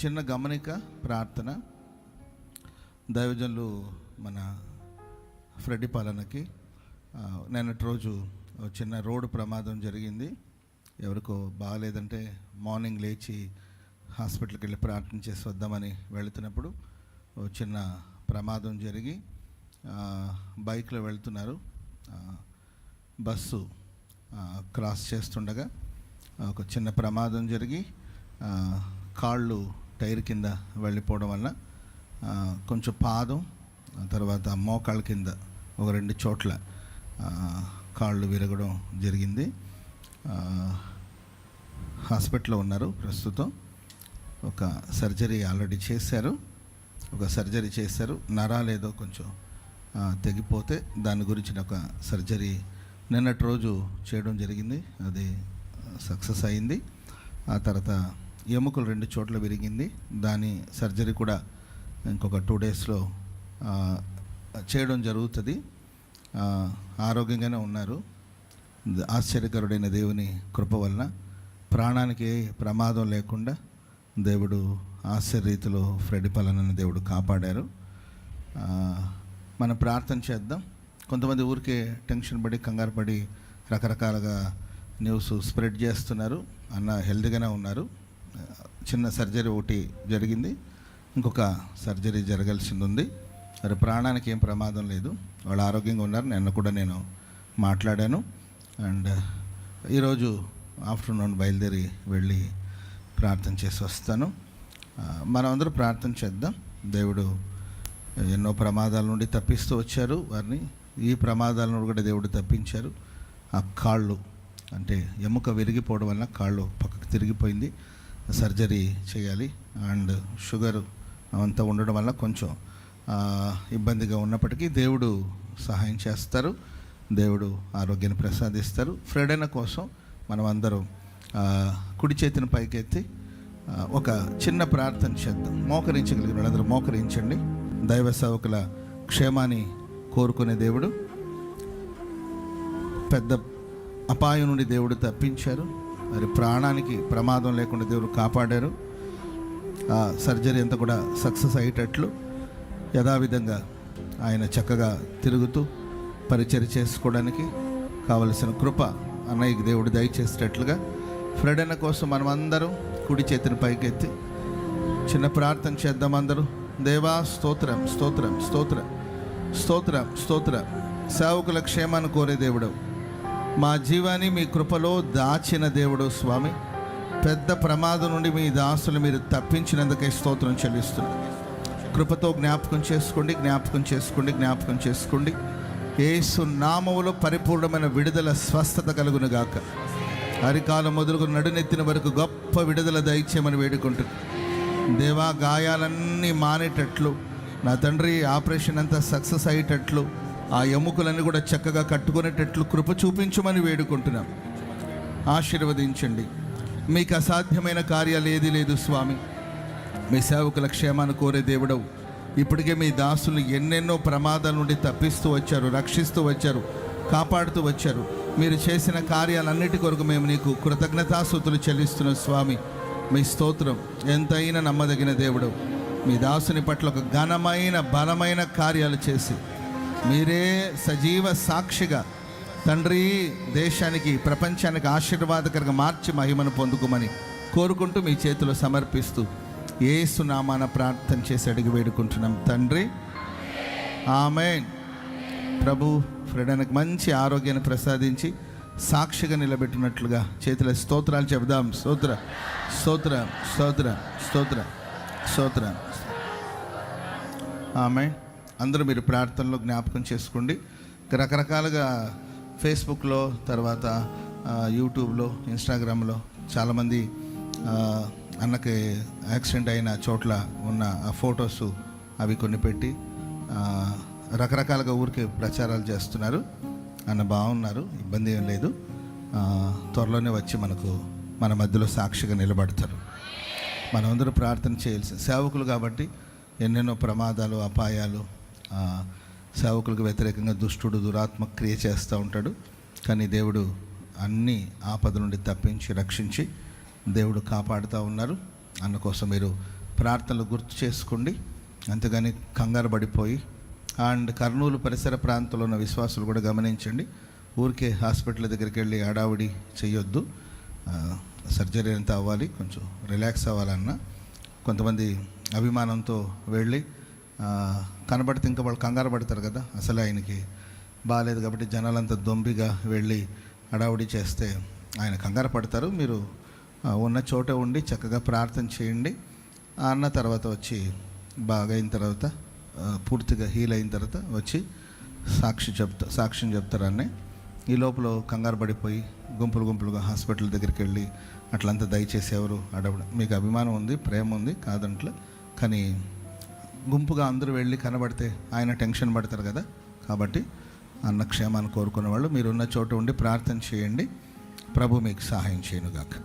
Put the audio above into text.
చిన్న గమనిక ప్రార్థన. దైవజనులు మన ఫ్రెడ్డి పాలనకి నిన్నటి రోజు చిన్న రోడ్డు ప్రమాదం జరిగింది. ఎవరికో బాగాలేదంటే మార్నింగ్ లేచి హాస్పిటల్కి వెళ్ళి ప్రార్థన చేసి వద్దామని వెళుతున్నప్పుడు చిన్న ప్రమాదం జరిగి బైక్లో వెళ్తున్నారు. బస్సు క్రాస్ చేస్తుండగా ఒక చిన్న ప్రమాదం జరిగి కాళ్ళు టైర్ కింద వెళ్ళిపోవడం వల్ల కొంచెం పాదం, తర్వాత మోకాళ్ళ కింద ఒక 2 చోట్ల కాళ్ళు విరగడం జరిగింది. హాస్పిటల్లో ఉన్నారు ప్రస్తుతం. ఒక సర్జరీ ఆల్రెడీ చేశారు. నరాలు ఏదో కొంచెం తెగిపోతే దాని గురించిన ఒక సర్జరీ నిన్నటి రోజు చేయడం జరిగింది. అది సక్సెస్ అయింది. ఆ తర్వాత ఎముకలు 2 చోట్ల విరిగింది. దాని సర్జరీ కూడా ఇంకొక 2 డేస్లో చేయడం జరుగుతుంది. ఆరోగ్యంగానే ఉన్నారు. ఆశ్చర్యకరుడైన దేవుని కృప వలన ప్రాణానికి ప్రమాదం లేకుండా దేవుడు ఆశ్చర్యరీతిలో ఫ్రెడ్డి పాలనని దేవుడు కాపాడారు. మనం ప్రార్థన చేద్దాం. కొంతమంది ఊరికే టెన్షన్ పడి కంగారు పడి రకరకాలుగా న్యూస్ స్ప్రెడ్ చేస్తున్నారు. అన్న హెల్తీగానే ఉన్నారు. చిన్న సర్జరీ ఒకటి జరిగింది, ఇంకొక సర్జరీ జరగాల్సింది ఉంది. మరి ప్రాణానికి ఏం ప్రమాదం లేదు, వాళ్ళు ఆరోగ్యంగా ఉన్నారు. నిన్న కూడా నేను మాట్లాడాను. అండ్ ఈరోజు ఆఫ్టర్నూన్ బయలుదేరి వెళ్ళి ప్రార్థన చేసి వస్తాను. మనం అందరూ ప్రార్థన చేద్దాం. దేవుడు ఎన్నో ప్రమాదాల నుండి తప్పిస్తూ వచ్చారు వారిని. ఈ ప్రమాదాల నుండి కూడా దేవుడు తప్పించారు. ఆ కాళ్ళు అంటే ఎముక విరిగిపోవడం వల్ల కాళ్ళు పక్కకు తిరిగిపోయింది, సర్జరీ చేయాలి. అండ్ షుగర్ అంతా ఉండడం వల్ల కొంచెం ఇబ్బందిగా ఉన్నప్పటికీ దేవుడు సహాయం చేస్తారు. దేవుడు ఆరోగ్యాన్ని ప్రసాదిస్తారు. ఫ్రెడైన కోసం మనం అందరం కుడి చేతిని పైకెత్తి ఒక చిన్న ప్రార్థన చేద్దాం. మోకరించగలిగిన వాళ్ళందరూ మోకరించండి. దైవ సేవకుల క్షేమాన్ని కోరుకునే దేవుడు, పెద్ద అపాయం నుండి దేవుడు తప్పించారు. మరి ప్రాణానికి ప్రమాదం లేకుండా దేవుడు కాపాడారు. సర్జరీ అంతా కూడా సక్సెస్ అయ్యేటట్లు యథావిధంగా ఆయన చక్కగా తిరుగుతూ పరిచర్య చేసుకోవడానికి కావలసిన కృప అన్నయ్యకి దేవుడు దయచేసేటట్లుగా ఫ్రెడన్న కోసం మనం అందరం కుడి చేతిని పైకెత్తి చిన్న ప్రార్థన చేద్దాం. అందరూ దేవా స్తోత్రం, స్తోత్రం, స్తోత్రం, స్తోత్రం, స్తోత్రం. సేవకుల క్షేమాన్ని కోరే దేవుడు, మా జీవాన్ని మీ కృపలో దాచిన దేవుడు స్వామి. పెద్ద ప్రమాదం నుండి మీ దాసులు మీరు తప్పించినందుకే స్తోత్రం చెల్లిస్తున్నాం. కృపతో జ్ఞాపకం చేసుకోండి, జ్ఞాపకం చేసుకోండి, జ్ఞాపకం చేసుకోండి. యేసు నామములో పరిపూర్ణమైన విడుదల, స్వస్థత కలుగును గాక. అరికాలం మొదలుగు నడునెత్తిన వరకు గొప్ప విడుదల దయచేయమని వేడుకుంటుంది. దేవా, గాయాలన్నీ మానేటట్లు నా తండ్రి, ఆపరేషన్ అంతా సక్సెస్ అయ్యేటట్లు, ఆ ఎముకలన్నీ కూడా చక్కగా కట్టుకునేటట్లు కృప చూపించమని వేడుకుంటున్నాం. ఆశీర్వదించండి. మీకు అసాధ్యమైన కార్యాలు ఏది లేదు స్వామి. మీ సేవకుల క్షేమాన్ని కోరే దేవుడవు. ఇప్పటికే మీ దాసులు ఎన్నెన్నో ప్రమాదాల నుండి తప్పిస్తూ వచ్చారు, రక్షిస్తూ వచ్చారు, కాపాడుతూ వచ్చారు. మీరు చేసిన కార్యాలన్నిటి కొరకు మేము నీకు కృతజ్ఞతాస్తుతులు చెల్లిస్తున్నాం స్వామి. మీ స్తోత్రం. ఎంతైనా నమ్మదగిన దేవుడు. మీ దాసుని పట్ల ఒక ఘనమైన బలమైన కార్యాలు చేసి మీరే సజీవ సాక్షిగా తండ్రి దేశానికి, ప్రపంచానికి ఆశీర్వాదకరంగా మార్చి మహిమను పొందుకోమని కోరుకుంటూ మీ చేతిలో సమర్పిస్తూ యేసు నామాన ప్రార్థన చేసి అడిగి వేడుకుంటున్నాం తండ్రి, ఆమేన్. ప్రభు ఫ్రెడనకు మంచి ఆరోగ్యాన్ని ప్రసాదించి సాక్షిగా నిలబెట్టినట్లుగా చేతిలో స్తోత్రాలు చెబుదాం. స్తోత్ర, స్తోత్ర, స్తోత్ర, స్తోత్ర, స్తోత్ర. ఆమేన్. అందరూ మీరు ప్రార్థనలో జ్ఞాపకం చేసుకోండి. రకరకాలుగా ఫేస్బుక్లో, తర్వాత యూట్యూబ్లో, ఇన్స్టాగ్రామ్లో చాలామంది అన్నకి యాక్సిడెంట్ అయిన చోట్ల ఉన్న ఆ ఫొటోస్ అవి కొన్ని పెట్టి రకరకాలుగా ఊరికే ప్రచారాలు చేస్తున్నారు. అన్న బాగున్నారు, ఇబ్బంది ఏం లేదు. త్వరలోనే వచ్చి మన మధ్యలో సాక్షిగా నిలబడతారు. మనమందరూ ప్రార్థన చేయాల్సిన సేవకులు కాబట్టి ఎన్నెన్నో ప్రమాదాలు, అపాయాలు, సేవకులకు వ్యతిరేకంగా దుష్టుడు, దురాత్మ క్రియ చేస్తూ ఉంటాడు. కానీ దేవుడు అన్ని ఆపద నుండి తప్పించి రక్షించి దేవుడు కాపాడుతూ ఉన్నారు. అందుకోసం మీరు ప్రార్థనలు గుర్తు చేసుకోండి, అంతేగాని కంగారు పడిపోయి. అండ్ కర్నూలు పరిసర ప్రాంతంలో ఉన్న విశ్వాసులు కూడా గమనించండి, ఊరికే హాస్పిటల్ దగ్గరికి వెళ్ళి హడావుడి చేయొద్దు. సర్జరీ అంతా అవ్వాలి, కొంచెం రిలాక్స్ అవ్వాలన్నా కొంతమంది అభిమానంతో వెళ్ళి కనబడితే ఇంకా వాళ్ళు కంగారు పడతారు కదా, అసలు ఆయనకి బాగాలేదు కాబట్టి జనాలంతా దొంబిగా వెళ్ళి హడావుడి చేస్తే ఆయన కంగారు పడతారు. మీరు ఉన్న చోట ఉండి చక్కగా ప్రార్థన చేయండి. అన్న తర్వాత వచ్చి బాగా అయిన తర్వాత పూర్తిగా హీల్ అయిన తర్వాత వచ్చి సాక్ష్యం చెప్తారని. ఈ లోపల కంగారు పడిపోయి గుంపులుగా హాస్పిటల్ దగ్గరికి వెళ్ళి అట్లంతా దయచేసి ఎవరు అడవడం. మీకు అభిమానం ఉంది, ప్రేమ ఉంది, కాదంట్లో, కానీ గుంపుగా అందరూ వెళ్ళి కనబడితే ఆయన టెన్షన్ పడతారు కదా. కాబట్టి అన్న క్షేమాన్ని కోరుకునే వాళ్ళు మీరున్న చోట ఉండి ప్రార్థన చేయండి. ప్రభు మీకు సహాయం చేయనుగాక.